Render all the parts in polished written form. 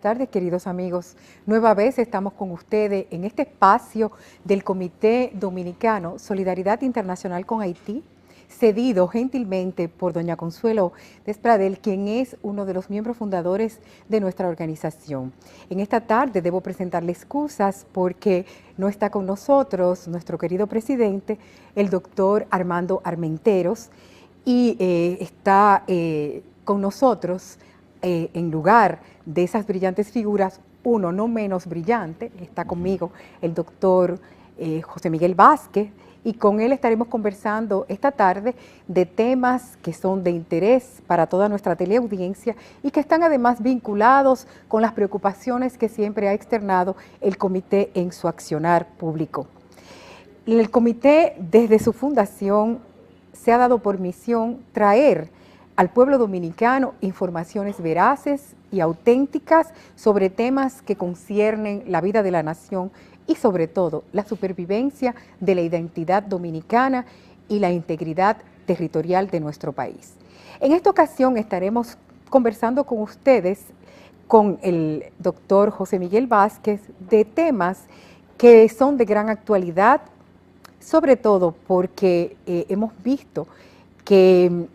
tardes, queridos amigos. Nueva vez estamos con ustedes en este espacio del Comité Dominicano Solidaridad Internacional con Haití, cedido gentilmente por doña Consuelo Despradel, quien es uno de los miembros fundadores de nuestra organización. En esta tarde debo presentarle excusas porque no está con nosotros nuestro querido presidente, el doctor Armando Armenteros, y está con nosotros en lugar de esas brillantes figuras, uno no menos brillante, está conmigo el doctor José Miguel Vázquez, y con él estaremos conversando esta tarde de temas que son de interés para toda nuestra teleaudiencia y que están además vinculados con las preocupaciones que siempre ha externado el comité en su accionar público. El comité, desde su fundación, se ha dado por misión traer al pueblo dominicano informaciones veraces y auténticas sobre temas que conciernen la vida de la nación y sobre todo la supervivencia de la identidad dominicana y la integridad territorial de nuestro país. En esta ocasión estaremos conversando con ustedes, con el doctor José Miguel Vázquez, de temas que son de gran actualidad, sobre todo porque hemos visto que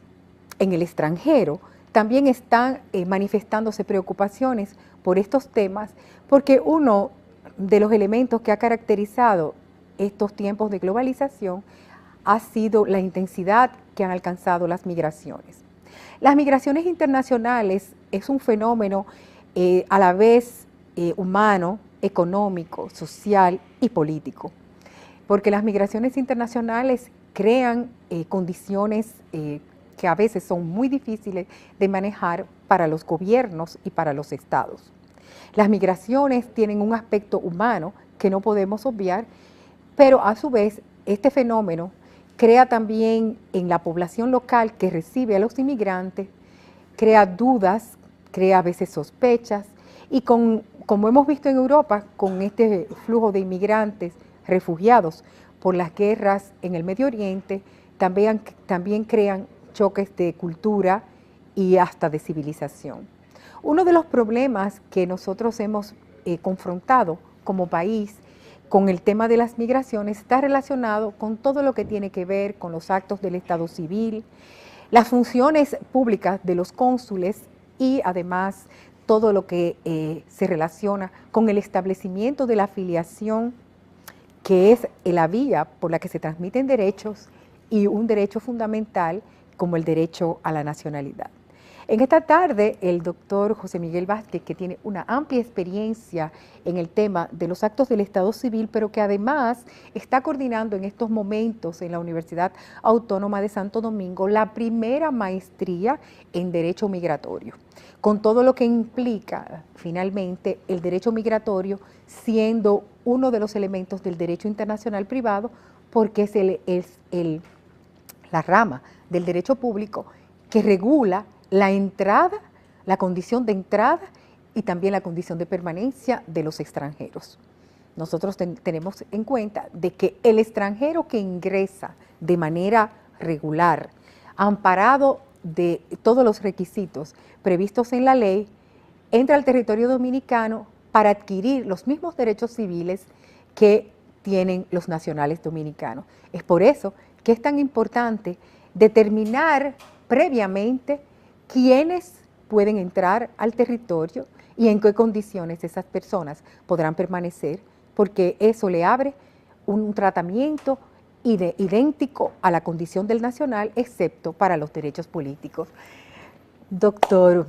en el extranjero también están manifestándose preocupaciones por estos temas, porque uno de los elementos que ha caracterizado estos tiempos de globalización ha sido la intensidad que han alcanzado las migraciones. Las migraciones internacionales es un fenómeno a la vez humano, económico, social y político, porque las migraciones internacionales crean condiciones que a veces son muy difíciles de manejar para los gobiernos y para los estados. Las migraciones tienen un aspecto humano que no podemos obviar, pero a su vez este fenómeno crea también en la población local que recibe a los inmigrantes, crea dudas, crea a veces sospechas, y como hemos visto en Europa, con este flujo de inmigrantes refugiados por las guerras en el Medio Oriente, también crean choques de cultura y hasta de civilización. Uno de los problemas que nosotros hemos confrontado como país con el tema de las migraciones está relacionado con todo lo que tiene que ver con los actos del Estado civil, las funciones públicas de los cónsules y además todo lo que se relaciona con el establecimiento de la afiliación, que es la vía por la que se transmiten derechos y un derecho fundamental como el derecho a la nacionalidad. En esta tarde, el doctor José Miguel Vázquez, que tiene una amplia experiencia en el tema de los actos del Estado civil, pero que además está coordinando en estos momentos en la Universidad Autónoma de Santo Domingo la primera maestría en Derecho Migratorio, con todo lo que implica finalmente el derecho migratorio siendo uno de los elementos del derecho internacional privado, porque es la rama del derecho público que regula la entrada, la condición de entrada y también la condición de permanencia de los extranjeros. Nosotros tenemos en cuenta de que el extranjero que ingresa de manera regular, amparado de todos los requisitos previstos en la ley, entra al territorio dominicano para adquirir los mismos derechos civiles que tienen los nacionales dominicanos. Es por eso que es tan importante determinar previamente quiénes pueden entrar al territorio y en qué condiciones esas personas podrán permanecer, porque eso le abre un tratamiento idéntico a la condición del nacional, excepto para los derechos políticos. Doctor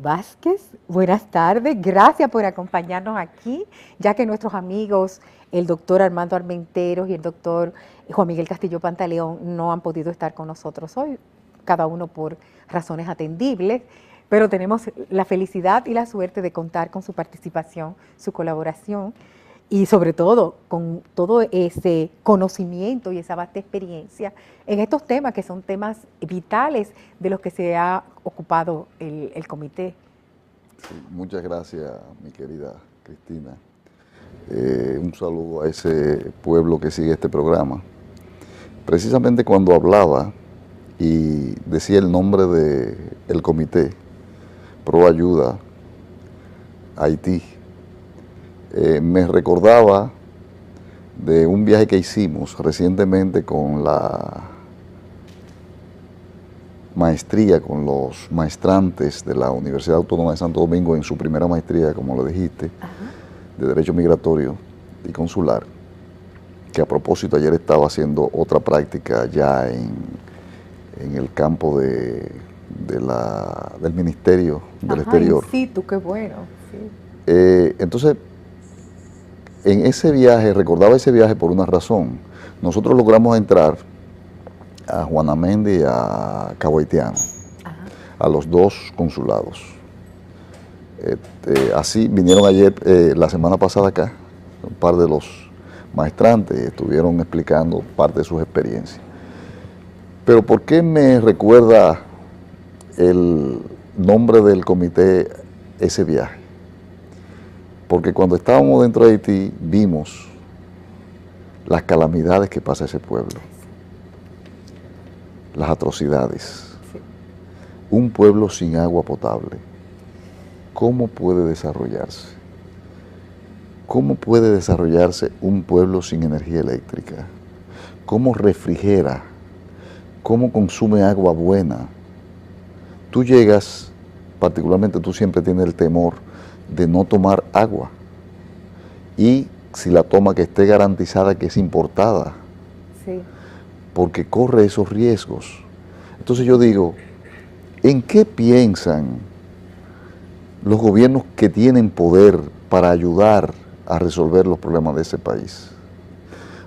Vázquez, buenas tardes, gracias por acompañarnos aquí, ya que nuestros amigos, el doctor Armando Armenteros y el doctor Juan Miguel Castillo Pantaleón, no han podido estar con nosotros hoy, cada uno por razones atendibles, pero tenemos la felicidad y la suerte de contar con su participación, su colaboración y sobre todo con todo ese conocimiento y esa vasta experiencia en estos temas que son temas vitales de los que se ha ocupado el comité. Sí, muchas gracias, mi querida Cristina. Un saludo a ese pueblo que sigue este programa. Precisamente cuando hablaba y decía el nombre del comité Pro Ayuda Haití, me recordaba de un viaje que hicimos recientemente con la maestría, con los maestrantes de la Universidad Autónoma de Santo Domingo en su primera maestría, como lo dijiste, de Derecho Migratorio y Consular, que a propósito ayer estaba haciendo otra práctica ya en el campo del Ministerio del Exterior. Sí, tú qué bueno. Sí. Entonces, en ese viaje, recordaba ese viaje por una razón. Nosotros logramos entrar a Juanamendi y a Cabo Haitiano, a los dos consulados. Así vinieron ayer, la semana pasada acá, un par de los maestrantes estuvieron explicando parte de sus experiencias. Pero ¿por qué me recuerda el nombre del comité ese viaje? Porque cuando estábamos dentro de Haití vimos las calamidades que pasa ese pueblo, las atrocidades. Sí. Un pueblo sin agua potable, ¿cómo puede desarrollarse? ¿Cómo puede desarrollarse un pueblo sin energía eléctrica? ¿Cómo refrigera? ¿Cómo consume agua buena? Tú llegas, particularmente tú siempre tienes el temor de no tomar agua. Y si la toma, que esté garantizada que es importada. Sí. Porque corre esos riesgos. Entonces yo digo, ¿en qué piensan los gobiernos que tienen poder para ayudar a resolver los problemas de ese país?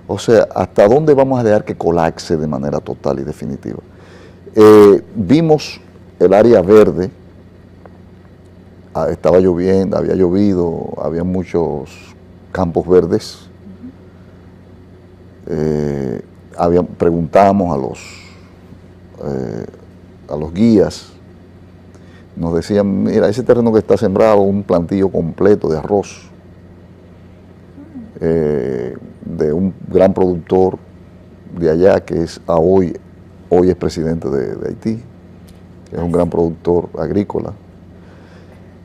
O sea, ¿hasta dónde vamos a dejar que colapse de manera total y definitiva? Vimos el área verde, estaba lloviendo, había llovido, había muchos campos verdes. Preguntamos a los guías, nos decían, mira, ese terreno que está sembrado, un plantillo completo de arroz, de un gran productor de allá, que es hoy es presidente de Haití, que es un gran productor agrícola.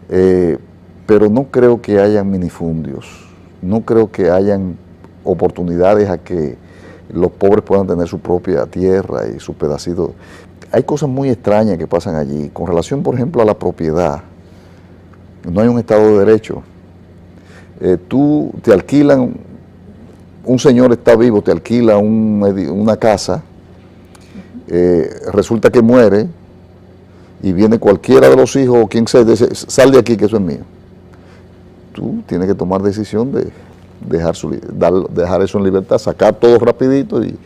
Pero no creo que hayan minifundios, no creo que hayan oportunidades a que los pobres puedan tener su propia tierra y su pedacito. Hay cosas muy extrañas que pasan allí, con relación, por ejemplo, a la propiedad. No hay un Estado de Derecho. Tú te alquilan, un señor está vivo, te alquila una casa, resulta que muere, y viene cualquiera de los hijos o quien sea, dice, sal de aquí que eso es mío. Tú tienes que tomar decisión de dejar eso en libertad, sacar todo rapidito y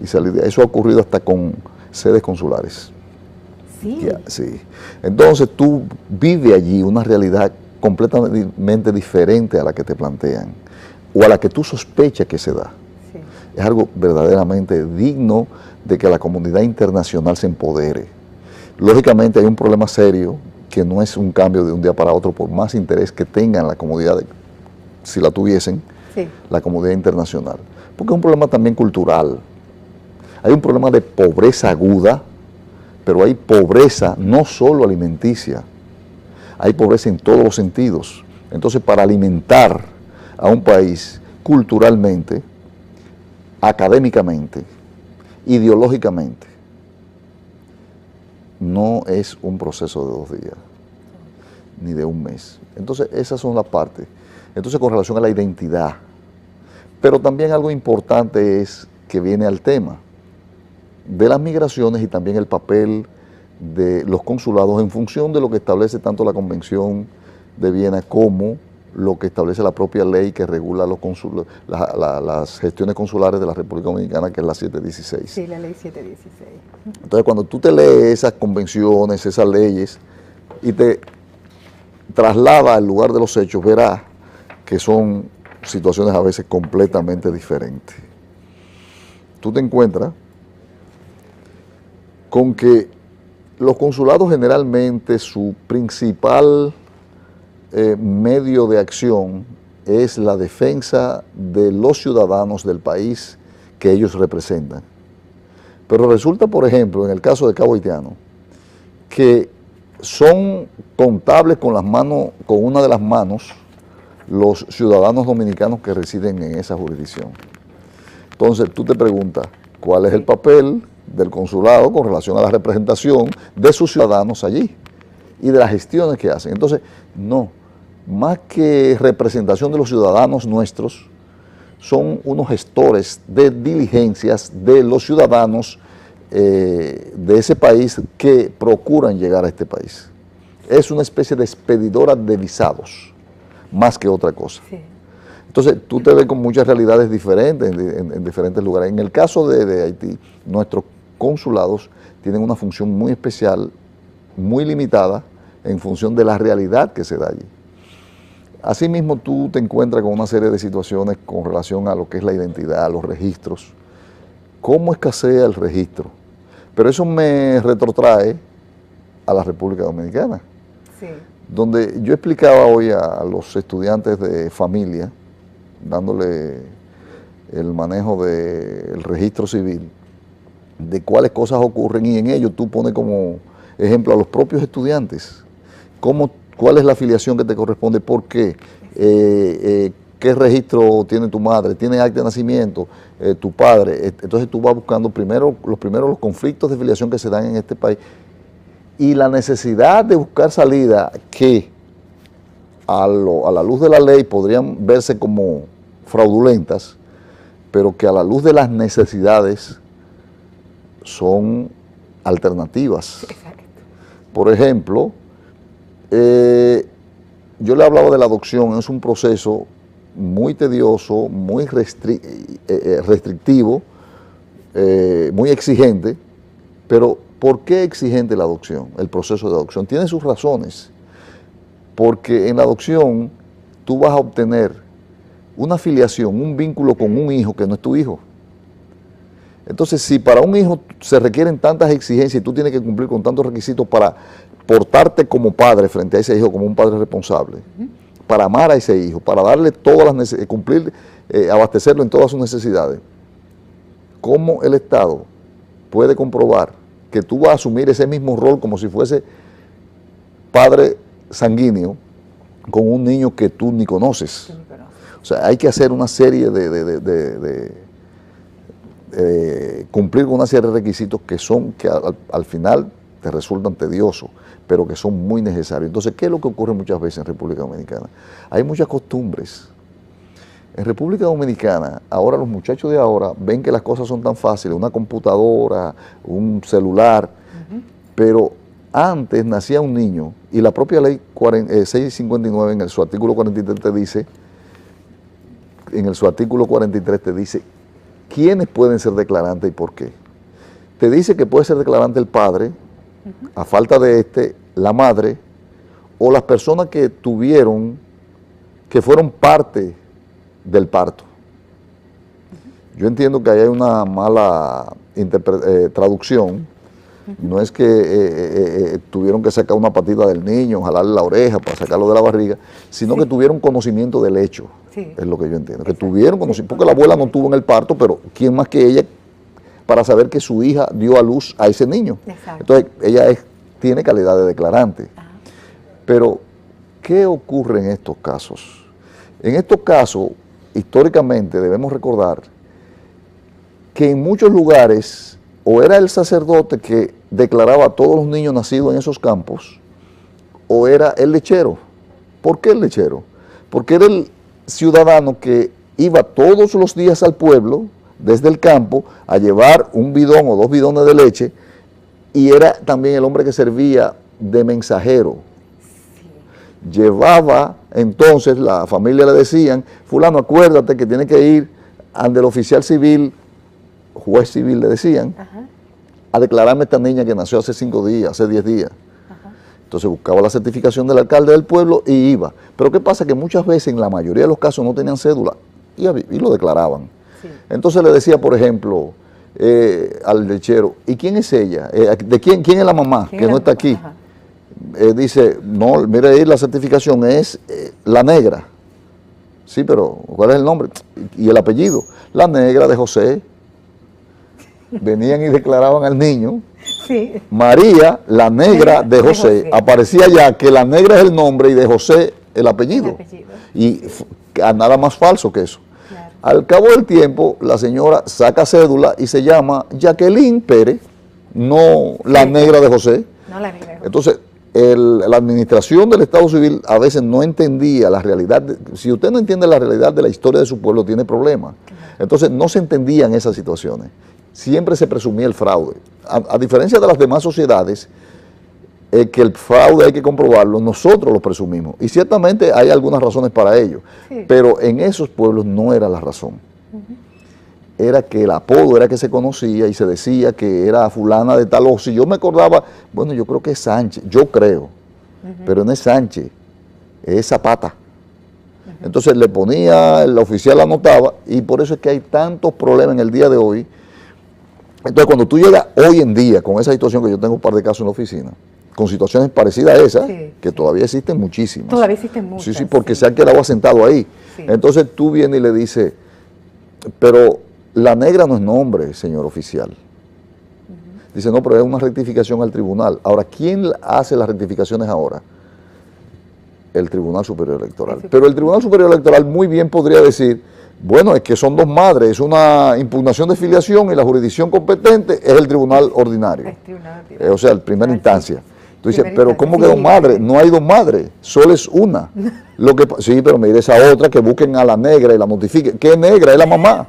salir de ahí. Eso ha ocurrido hasta con sedes consulares. Sí. Sí. Entonces tú vives allí una realidad completamente diferente a la que te plantean o a la que tú sospechas que se da. Sí. Es algo verdaderamente digno de que la comunidad internacional se empodere. Lógicamente hay un problema serio que no es un cambio de un día para otro, por más interés que tengan la comunidad, si la tuviesen, sí, la comunidad internacional. Porque es un problema también cultural. Hay un problema de pobreza aguda, pero hay pobreza no solo alimenticia, hay pobreza en todos los sentidos. Entonces, para alimentar a un país culturalmente, académicamente, ideológicamente, no es un proceso de 2 días, ni de un mes. Entonces, esas son las partes. Entonces, con relación a la identidad, pero también algo importante es que viene al tema de las migraciones y también el papel de los consulados en función de lo que establece tanto la Convención de Viena como lo que establece la propia ley que regula las gestiones consulares de la República Dominicana, que es la 716. Sí, la ley 716. Entonces, cuando tú te lees esas convenciones, esas leyes, y te trasladas al lugar de los hechos, verás que son situaciones a veces completamente diferentes. Tú te encuentras con que los consulados generalmente su principal medio de acción es la defensa de los ciudadanos del país que ellos representan. Pero resulta, por ejemplo, en el caso de Cabo Haitiano, que son contables con las manos, con una de las manos, los ciudadanos dominicanos que residen en esa jurisdicción. Entonces tú te preguntas, ¿cuál es el papel del consulado con relación a la representación de sus ciudadanos allí y de las gestiones que hacen? Entonces, no, más que representación de los ciudadanos nuestros, son unos gestores de diligencias de los ciudadanos de ese país que procuran llegar a este país. Es una especie de expedidora de visados, más que otra cosa. Sí. Entonces, tú te ves con muchas realidades diferentes en diferentes lugares. En el caso de Haití, nuestros consulados tienen una función muy especial, muy limitada, en función de la realidad que se da allí. Asimismo, tú te encuentras con una serie de situaciones con relación a lo que es la identidad, los registros. ¿Cómo escasea el registro? Pero eso me retrotrae a la República Dominicana, sí, donde yo explicaba hoy a los estudiantes de familia, dándole el manejo del registro civil, de cuáles cosas ocurren, y en ello tú pones como ejemplo a los propios estudiantes, cuál es la afiliación que te corresponde, por qué, qué registro tiene tu madre, tiene acta de nacimiento, tu padre. Entonces tú vas buscando los conflictos de afiliación que se dan en este país y la necesidad de buscar salida que a la luz de la ley podrían verse como fraudulentas, pero que a la luz de las necesidades son alternativas. Exacto. Por ejemplo, yo le hablaba de la adopción, es un proceso muy tedioso, muy restrictivo, muy exigente, pero ¿por qué exigente la adopción, el proceso de adopción? Tiene sus razones, porque en la adopción tú vas a obtener una afiliación, un vínculo con un hijo que no es tu hijo. Entonces, si para un hijo se requieren tantas exigencias y tú tienes que cumplir con tantos requisitos para portarte como padre frente a ese hijo, como un padre responsable, para amar a ese hijo, para darle todas las necesidades, cumplir, abastecerlo en todas sus necesidades, ¿cómo el Estado puede comprobar que tú vas a asumir ese mismo rol como si fuese padre sanguíneo con un niño que tú ni conoces? O sea, hay que hacer una serie cumplir con una serie de requisitos que al final te resultan tediosos, pero que son muy necesarios. Entonces, ¿qué es lo que ocurre muchas veces en República Dominicana? Hay muchas costumbres. En República Dominicana, ahora los muchachos de ahora ven que las cosas son tan fáciles, una computadora, un celular, pero antes nacía un niño y la propia ley 659 en su artículo 43 te dice, quiénes pueden ser declarantes y por qué. Te dice que puede ser declarante el padre, a falta de la madre, o las personas que fueron parte del parto. Yo entiendo que ahí hay una mala traducción. No es que tuvieron que sacar una patita del niño, jalarle la oreja para sacarlo de la barriga, sino que tuvieron conocimiento del hecho, es lo que yo entiendo. Que tuvieron conocimiento, porque la abuela no tuvo en el parto, pero ¿quién más que ella para saber que su hija dio a luz a ese niño? Exacto. Entonces, ella tiene calidad de declarante. Pero, ¿qué ocurre en estos casos? En estos casos, históricamente, debemos recordar que en muchos lugares o era el sacerdote que declaraba a todos los niños nacidos en esos campos, o era el lechero. ¿Por qué el lechero? Porque era el ciudadano que iba todos los días al pueblo, desde el campo, a llevar un bidón o 2 bidones de leche, y era también el hombre que servía de mensajero. Sí. Llevaba, entonces la familia le decían, fulano, acuérdate que tiene que ir ante el oficial civil, juez civil le decían, a declararme a esta niña que nació hace 5 días, hace 10 días. Entonces buscaba la certificación del alcalde del pueblo y iba. Pero ¿qué pasa? Que muchas veces, en la mayoría de los casos, no tenían cédula y lo declaraban. Sí. Entonces le decía, por ejemplo, al lechero, ¿y quién es ella? ¿Quién es la mamá que no está aquí? Dice, no, mire ahí la certificación, es la negra. Sí, pero ¿cuál es el nombre? Y el apellido, la negra de José. Venían y declaraban al niño, Sí. María, la negra de José. Aparecía ya que la negra es el nombre y de José el apellido. Y nada más falso que eso. Claro. Al cabo del tiempo, la señora saca cédula y se llama Jacqueline Pérez, no la negra de José. No la negra de José. Entonces, la administración del Estado Civil a veces no entendía la realidad. Si usted no entiende la realidad de la historia de su pueblo, tiene problemas. Claro. Entonces, no se entendían esas situaciones. Siempre se presumía el fraude. A diferencia de las demás sociedades, que el fraude hay que comprobarlo, nosotros lo presumimos. Y ciertamente hay algunas razones para ello. Sí. Pero en esos pueblos no era la razón. Era que el apodo era que se conocía y se decía que era fulana de tal. O si yo me acordaba, bueno, yo creo que es Sánchez, yo creo, pero no es Sánchez, es Zapata. Entonces le ponía, el oficial anotaba, y por eso es que hay tantos problemas en el día de hoy. Entonces cuando tú llegas hoy en día con esa situación, que yo tengo un par de casos en la oficina, con situaciones parecidas a esas, que todavía existen muchísimas. Todavía existen muchas. Sí, porque se han quedado asentados ahí. Sí. Entonces tú vienes y le dices, pero la negra no es nombre, señor oficial. Dice, no, pero es una rectificación al tribunal. Ahora, ¿quién hace las rectificaciones ahora? El Tribunal Superior Electoral. Pero el Tribunal Superior Electoral muy bien podría decir, bueno, es que son dos madres, es una impugnación de filiación y la jurisdicción competente es el tribunal ordinario. O sea, la primera instancia. Tú dices, pero ¿cómo que dos madres? No hay dos madres, solo es una. Sí, pero mire esa otra, que busquen a la negra y la notifiquen. ¿Qué negra? Es la mamá.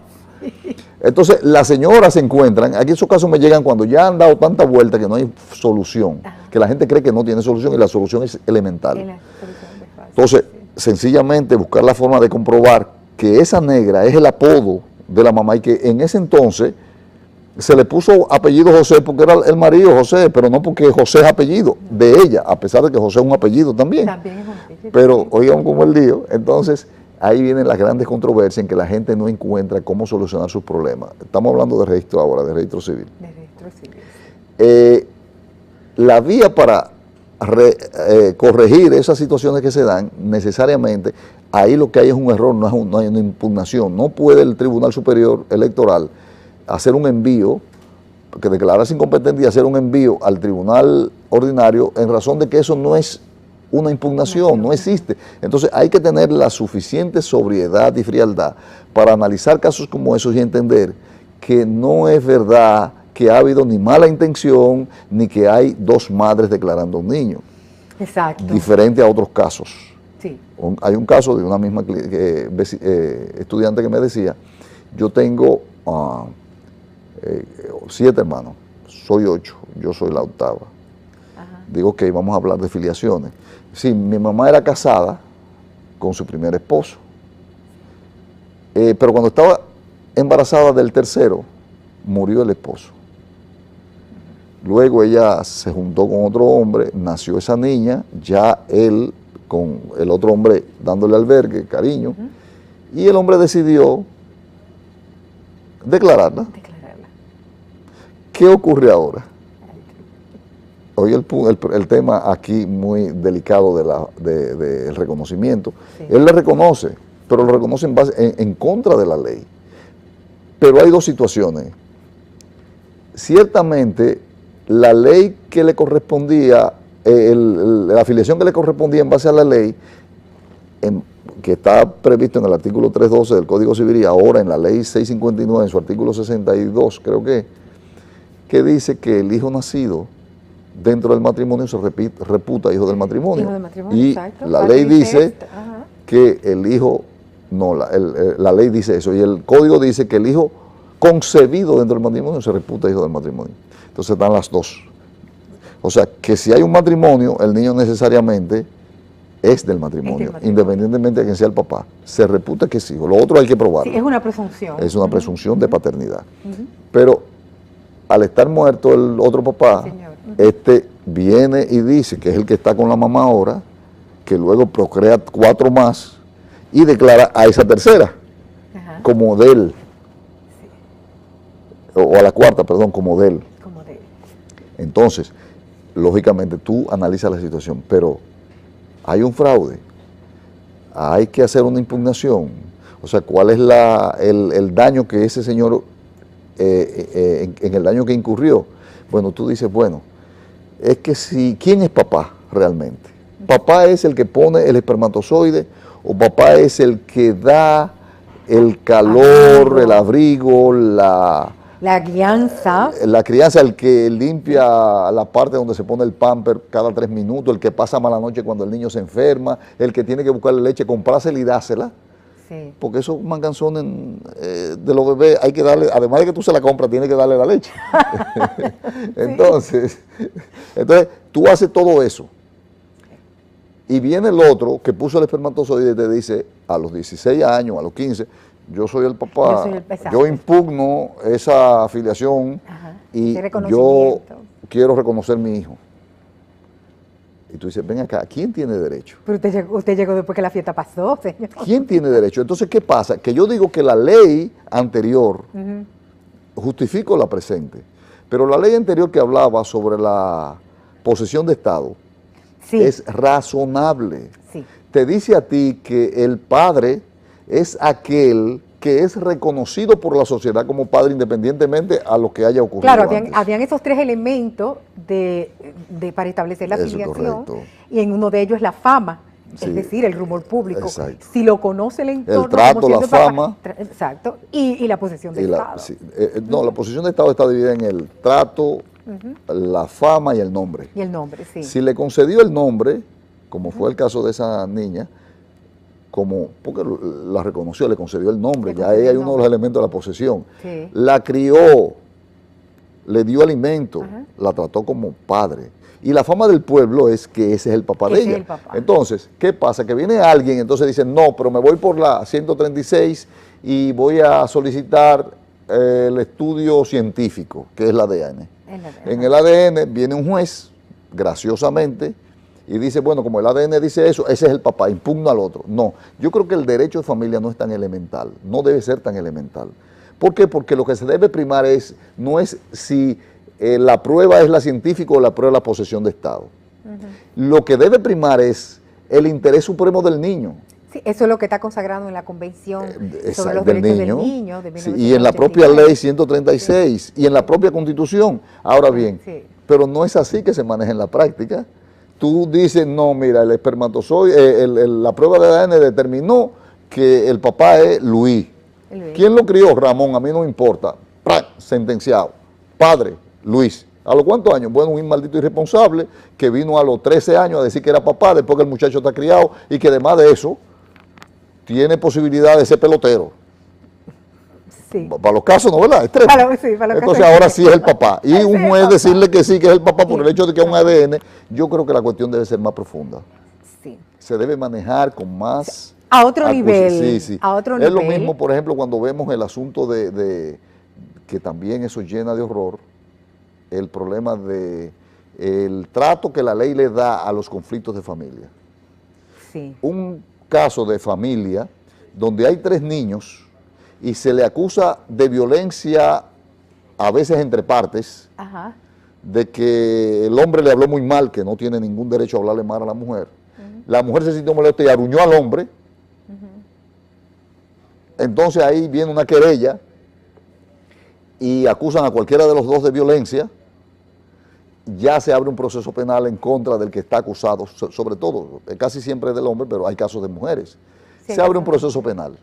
Entonces, las señoras se encuentran, aquí esos casos me llegan cuando ya han dado tanta vuelta que no hay solución, que la gente cree que no tiene solución y la solución es elemental. Entonces, sencillamente buscar la forma de comprobar que esa negra es el apodo de la mamá y que en ese entonces se le puso apellido José porque era el marido José, pero no porque José es apellido de ella, a pesar de que José es un apellido también. También es un apellido. Pero oigan como el lío, entonces ahí vienen las grandes controversias en que la gente no encuentra cómo solucionar sus problemas. Estamos hablando de registro ahora, de registro civil. De registro civil. La vía para corregir esas situaciones que se dan, necesariamente, ahí lo que hay es un error, no hay una impugnación. No puede el Tribunal Superior Electoral hacer un envío, que declararse incompetente y hacer un envío al Tribunal Ordinario en razón de que eso no es una impugnación, no existe. Entonces hay que tener la suficiente sobriedad y frialdad para analizar casos como esos y entender que no es verdad que ha habido ni mala intención, ni que hay dos madres declarando un niño. Exacto. Diferente a otros casos. Sí. Hay un caso de una misma estudiante que me decía, yo tengo 7 hermanos, soy 8, yo soy la octava. Ajá. Digo, ok, vamos a hablar de filiaciones. Sí, mi mamá era casada con su primer esposo, pero cuando estaba embarazada del tercero, murió el esposo. Luego ella se juntó con otro hombre, nació esa niña, ya él con el otro hombre dándole albergue, cariño, y el hombre decidió declararla. ¿Qué ocurre ahora? Hoy el tema aquí muy delicado del reconocimiento. Sí. Él le reconoce, pero lo reconoce en contra de la ley. Pero hay dos situaciones. Ciertamente, la ley que le correspondía, la afiliación que le correspondía en base a la ley, que está previsto en el artículo 312 del Código Civil y ahora en la ley 659, en su artículo 62, creo que dice que el hijo nacido dentro del matrimonio se reputa hijo del matrimonio. Hijo del matrimonio, y exacto. La ley dice que el hijo, no, la ley dice eso, y el código dice que el hijo concebido dentro del matrimonio se reputa hijo del matrimonio. Entonces están las dos. O sea, que si hay un matrimonio, el niño necesariamente es del matrimonio, independientemente de quién sea el papá. Se reputa que es hijo. Lo otro hay que probarlo. Sí, es una presunción. Es una presunción de paternidad. Pero al estar muerto el otro papá, este viene y dice que es el que está con la mamá ahora, que luego procrea 4 más y declara a esa tercera como de él. O a la cuarta, perdón, como de él. Entonces, lógicamente tú analizas la situación, pero hay un fraude, hay que hacer una impugnación. O sea, ¿cuál es el daño que ese señor en el daño que incurrió. Bueno, tú dices, bueno, es que si, ¿quién es papá realmente? ¿Papá es el que pone el espermatozoide o papá es el que da el calor, el abrigo, la crianza? La crianza, el que limpia la parte donde se pone el pamper cada 3 minutos, el que pasa mala noche cuando el niño se enferma, el que tiene que buscarle leche, comprársela y dársela. Sí. Porque esos manganzones de los bebés hay que darle, además de que tú se la compras, tienes que darle la leche. entonces, tú haces todo eso. Y viene el otro que puso el espermatozoide y te dice, a los 16 años, a los 15, yo soy el papá, yo impugno esa afiliación. Ajá. Y yo quiero reconocer mi hijo. Y tú dices, ven acá, ¿quién tiene derecho? Pero usted llegó después que la fiesta pasó, señor. ¿Quién tiene derecho? Entonces, ¿qué pasa? Que yo digo que la ley anterior, justifico la presente, pero la ley anterior que hablaba sobre la posesión de Estado, sí, es razonable. Sí. Te dice a ti que el padre es aquel que es reconocido por la sociedad como padre independientemente a lo que haya ocurrido. Claro, habían esos 3 elementos para establecer la filiación, y en uno de ellos la fama, sí, es decir, el rumor público. Exacto. Si lo conoce el entorno, el trato, la fama. Exacto, y la posesión de Estado. Sí, no, la posesión de Estado está dividida en el trato, la fama y el nombre. Y el nombre, sí. Si le concedió el nombre, como fue el caso de esa niña, porque la reconoció, le concedió el nombre, ya ahí hay uno de los elementos de la posesión. Sí. La crió, le dio alimento, la trató como padre. Y la fama del pueblo es que ese es el papá de ella. Entonces, ¿qué pasa? Que viene alguien, entonces dice, no, pero me voy por la 136 y voy a solicitar el estudio científico, que es el ADN. En el ADN viene un juez, graciosamente, y dice, bueno, como el ADN dice eso, ese es el papá, impugna al otro. No, yo creo que el derecho de familia no es tan elemental, no debe ser tan elemental. ¿Por qué? Porque lo que se debe primar no es si la prueba es la científica o la prueba es la posesión de Estado. Lo que debe primar es el interés supremo del niño. Sí, eso es lo que está consagrado en la Convención sobre los Derechos del Niño de 1989. Sí, y en la propia Ley 136, sí, y en la propia Constitución. Ahora bien, sí, pero no es así que se maneja en la práctica. Tú dices, no, mira, el espermatozoide, la prueba de ADN determinó que el papá es Luis. ¿Quién lo crió? Ramón, a mí no me importa. Sentenciado. Padre, Luis. ¿A los cuántos años? Bueno, un maldito irresponsable que vino a los 13 años a decir que era papá después que el muchacho está criado y que además de eso tiene posibilidad de ser pelotero. Sí. Para los casos, ¿no, verdad? Entonces ahora sí es el papá. Y un juez decirle que sí, que es el papá por el hecho de que es un ADN, yo creo que la cuestión debe ser más profunda. Sí. Se debe manejar con más... A otro nivel. Sí, sí. A otro nivel. Es lo mismo, por ejemplo, cuando vemos el asunto de que también eso llena de horror, el problema de el trato que la ley le da a los conflictos de familia. Sí. Un caso de familia donde hay 3 niños y se le acusa de violencia a veces entre partes, de que el hombre le habló muy mal, que no tiene ningún derecho a hablarle mal a la mujer. La mujer se sintió molesta y aruñó al hombre. Entonces ahí viene una querella y acusan a cualquiera de los dos de violencia. Ya se abre un proceso penal en contra del que está acusado, sobre todo, casi siempre es del hombre, pero hay casos de mujeres. Sí, se abre un proceso penal.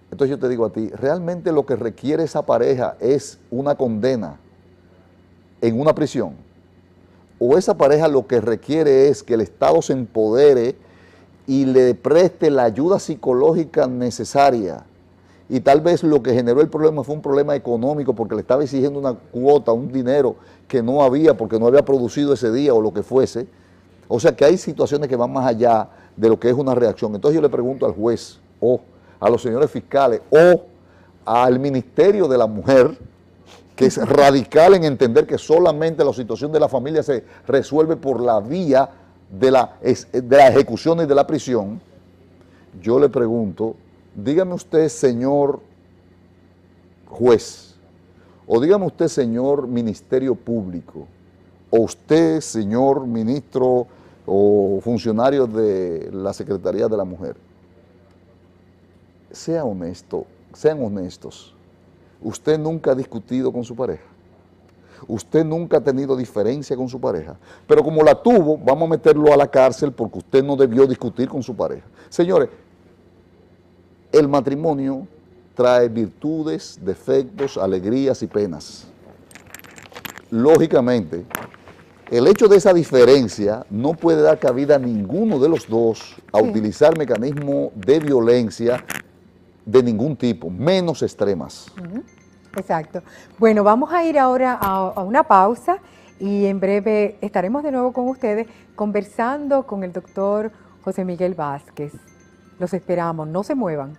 Entonces yo te digo a ti, realmente lo que requiere esa pareja es una condena en una prisión, o esa pareja lo que requiere es que el Estado se empodere y le preste la ayuda psicológica necesaria. Y tal vez lo que generó el problema fue un problema económico porque le estaba exigiendo una cuota, un dinero que no había porque no había producido ese día o lo que fuese. O sea que hay situaciones que van más allá de lo que es una reacción. Entonces yo le pregunto al juez o a los señores fiscales o al Ministerio de la Mujer, que es radical en entender que solamente la situación de la familia se resuelve por la vía de la ejecución y de la prisión. Yo le pregunto, dígame usted, señor juez, o dígame usted, señor Ministerio Público, o usted, señor ministro o funcionario de la Secretaría de la Mujer, sea honesto, sean honestos. Usted nunca ha discutido con su pareja. Usted nunca ha tenido diferencia con su pareja. Pero como la tuvo, vamos a meterlo a la cárcel porque usted no debió discutir con su pareja. Señores, el matrimonio trae virtudes, defectos, alegrías y penas. Lógicamente, el hecho de esa diferencia no puede dar cabida a ninguno de los dos a utilizar mecanismos de violencia de ningún tipo, menos extremas. Exacto. Bueno, vamos a ir ahora a una pausa y en breve estaremos de nuevo con ustedes conversando con el doctor José Miguel Vázquez. Los esperamos, no se muevan.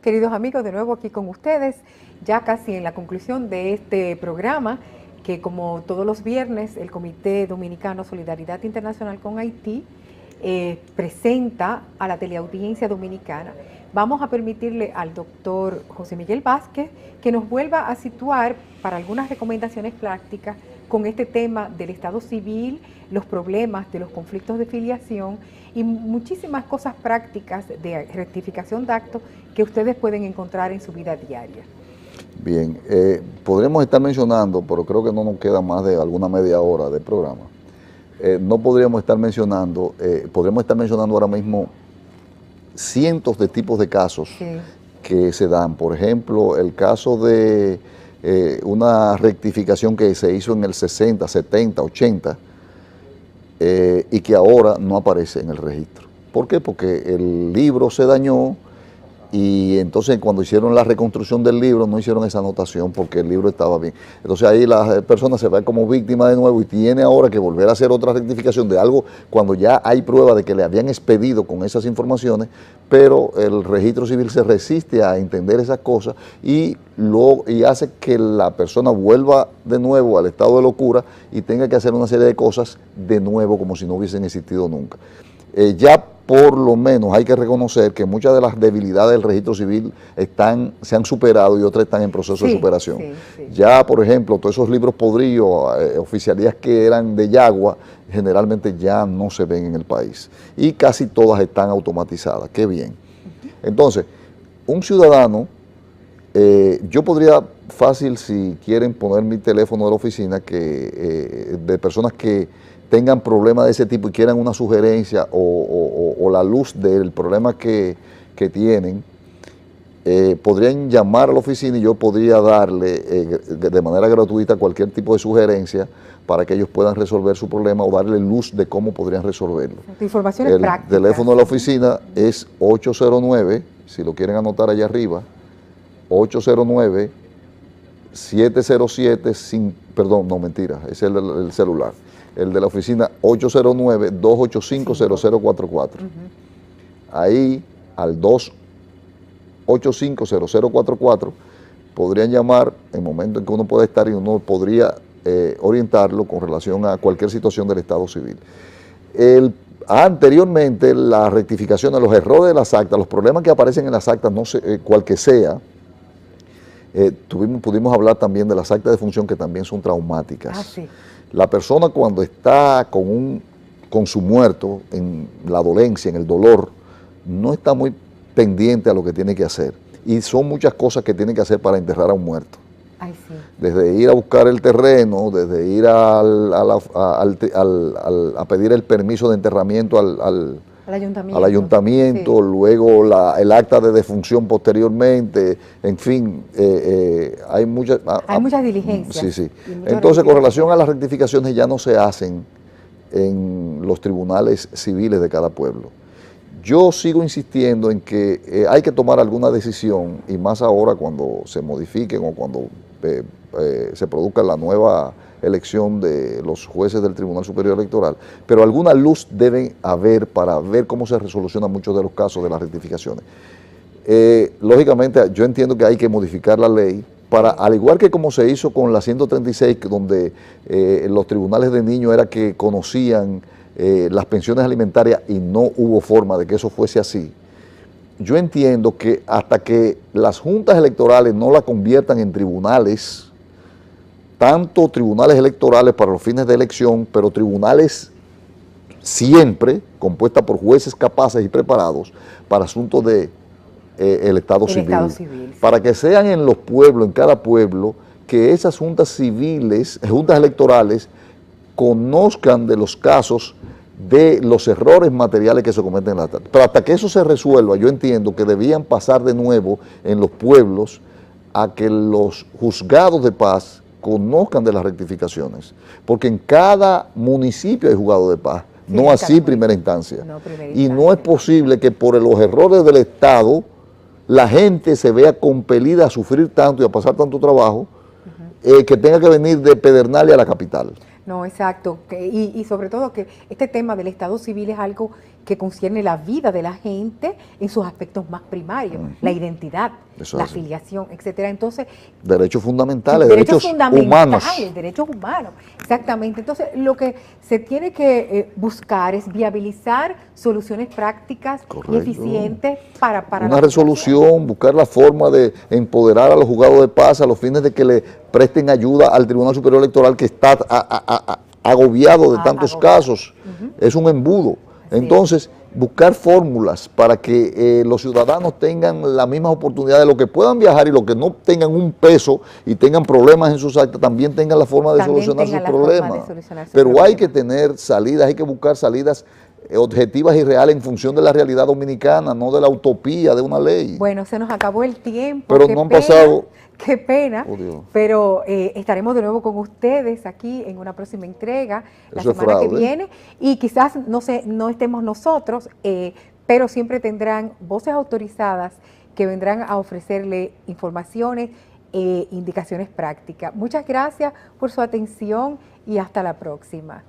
Queridos amigos, de nuevo aquí con ustedes, ya casi en la conclusión de este programa, que como todos los viernes el Comité Dominicano Solidaridad Internacional con Haití presenta a la teleaudiencia dominicana. Vamos a permitirle al doctor José Miguel Vázquez que nos vuelva a situar para algunas recomendaciones prácticas con este tema del Estado civil, los problemas de los conflictos de filiación y muchísimas cosas prácticas de rectificación de actos que ustedes pueden encontrar en su vida diaria. Bien, podremos estar mencionando, pero creo que no nos queda más de alguna media hora del programa. No podríamos estar mencionando, podríamos estar mencionando ahora mismo cientos de tipos de casos que se dan. Por ejemplo, el caso de una rectificación que se hizo en el 60, 70, 80 y que ahora no aparece en el registro. ¿Por qué? Porque el libro se dañó y entonces cuando hicieron la reconstrucción del libro no hicieron esa anotación porque el libro estaba bien. Entonces ahí la persona se ve como víctima de nuevo y tiene ahora que volver a hacer otra rectificación de algo cuando ya hay prueba de que le habían expedido con esas informaciones, pero el registro civil se resiste a entender esas cosas y hace que la persona vuelva de nuevo al estado de locura y tenga que hacer una serie de cosas de nuevo como si no hubiesen existido nunca. Ya por lo menos hay que reconocer que muchas de las debilidades del registro civil se han superado y otras están en proceso de superación. Ya, por ejemplo, todos esos libros podridos, oficialías que eran de Yagua, generalmente ya no se ven en el país. Y casi todas están automatizadas. Qué bien. Entonces, un ciudadano, yo podría fácil, si quieren, poner mi teléfono de la oficina de personas que tengan problemas de ese tipo y quieran una sugerencia o la luz del problema que tienen, podrían llamar a la oficina y yo podría darle de manera gratuita cualquier tipo de sugerencia para que ellos puedan resolver su problema o darle luz de cómo podrían resolverlo. Informaciones prácticas. El teléfono de la oficina es 809, si lo quieren anotar allá arriba, 809-707, perdón, no mentira, ese es el celular. El de la oficina 809-285-0044. Ahí al 285-0044 podrían llamar en el momento en que uno pueda estar y uno podría orientarlo con relación a cualquier situación del Estado civil. Anteriormente, la rectificación de los errores de las actas, los problemas que aparecen en las actas, no sé, cual que sea, pudimos hablar también de las actas de función que también son traumáticas. Sí. La persona cuando está con su muerto, en la dolencia, en el dolor, no está muy pendiente a lo que tiene que hacer. Y son muchas cosas que tiene que hacer para enterrar a un muerto. Ay, sí. Desde ir a buscar el terreno, desde ir a pedir el permiso de enterramiento al ayuntamiento, sí. Luego el acta de defunción posteriormente, en fin, hay muchas diligencias. Sí. Entonces, con relación a las rectificaciones ya no se hacen en los tribunales civiles de cada pueblo. Yo sigo insistiendo en que hay que tomar alguna decisión, y más ahora cuando se modifiquen o cuando se produzca la nueva elección de los jueces del Tribunal Superior Electoral, pero alguna luz debe haber para ver cómo se resolucionan muchos de los casos de las rectificaciones. Lógicamente, yo entiendo que hay que modificar la ley para, al igual que como se hizo con la 136, donde los tribunales de niños era que conocían las pensiones alimentarias y no hubo forma de que eso fuese así. yo entiendo que hasta que las juntas electorales no la conviertan en tribunales, tanto tribunales electorales para los fines de elección, pero tribunales siempre compuestas por jueces capaces y preparados para asuntos de el Estado civil, para que sean en los pueblos, en cada pueblo, que esas juntas civiles, juntas electorales, conozcan de los casos de los errores materiales que se cometen en la tarde. Pero hasta que eso se resuelva, yo entiendo que debían pasar de nuevo en los pueblos a que los juzgados de paz conozcan de las rectificaciones, porque en cada municipio hay juzgado de paz, sí, no así primera instancia. Y no es posible que por los errores del Estado la gente se vea compelida a sufrir tanto y a pasar tanto trabajo, que tenga que venir de Pedernales a la capital. No, exacto. Y sobre todo que este tema del Estado civil es algo que concierne la vida de la gente en sus aspectos más primarios, la identidad, la afiliación, etcétera. Entonces, derechos fundamentales, derechos humanos. Derechos humanos, exactamente. Entonces, lo que se tiene que buscar es viabilizar soluciones prácticas y eficientes para una resolución, buscar la forma de empoderar a los juzgados de paz a los fines de que le presten ayuda al Tribunal Superior Electoral, que está agobiado de tantos casos. Es un embudo. Entonces, buscar fórmulas para que los ciudadanos tengan las mismas oportunidades, los que puedan viajar y los que no tengan un peso y tengan problemas en sus actas, también tengan la forma de solucionar sus problemas. Pero hay que tener salidas, hay que buscar salidas objetivas y reales en función de la realidad dominicana, no de la utopía de una ley. Bueno, se nos acabó el tiempo. Pero no han pasado... Qué pena, pero estaremos de nuevo con ustedes aquí en una próxima entrega la semana que viene, y quizás no estemos nosotros, pero siempre tendrán voces autorizadas que vendrán a ofrecerle informaciones e indicaciones prácticas. Muchas gracias por su atención y hasta la próxima.